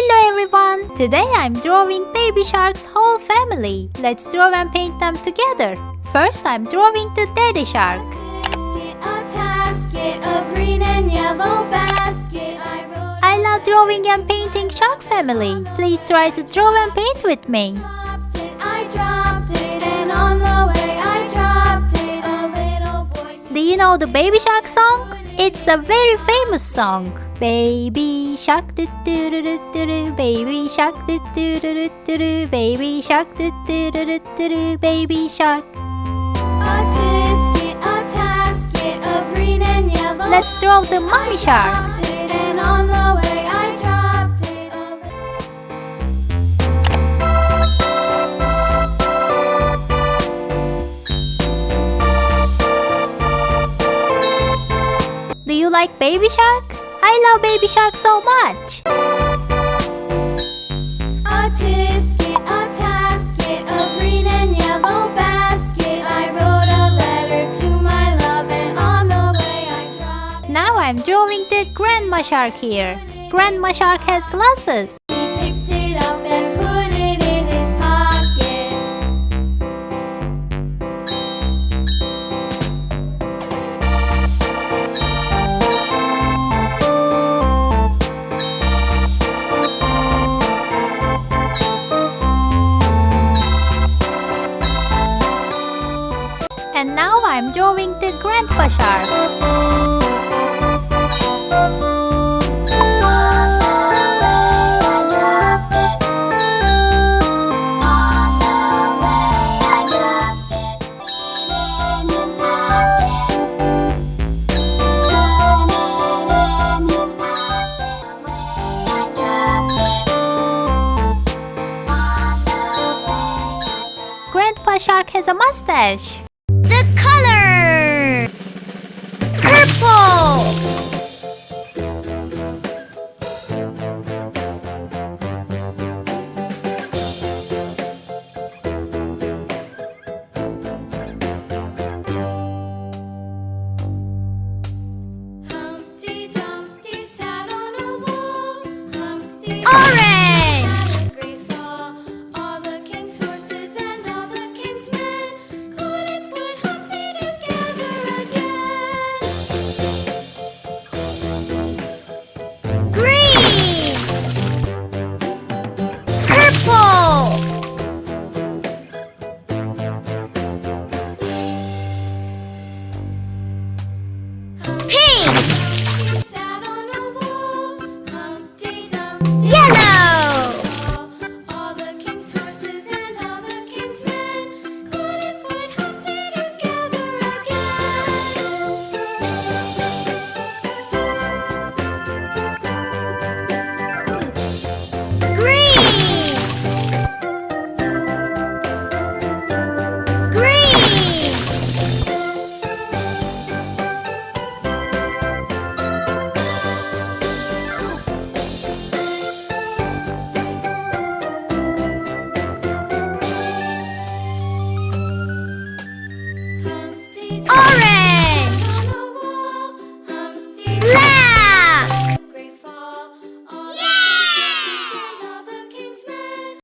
Hello everyone! Today I'm drawing Baby Shark's whole family. Let's draw and paint them together. First I'm drawing the Daddy Shark. A green and yellow basket. I love drawing and painting shark family. Please try to draw and paint with me. I dropped it, and on the way I dropped it. A little boy. Do you know the Baby Shark song? It's a very famous song. Baby shark do do do do do do, baby shark do do do do do do, baby shark do do do do do do, baby shark. A tasket, a green and yellow. Let's draw the mommy shark. And on the way I dropped it. Do you like Baby Shark? I love Baby Shark so much. A tasket, a green and yellow basket. I wrote a letter to my love, and on the way I dropped it. Now I'm drawing the Grandma Shark here. Grandma Shark has glasses. He picked it up and put it in his pocket. And now I'm drawing the Grandpa Shark. Grandpa Shark has a mustache. The color purple. Humpty Dumpty sat on a wall. Humpty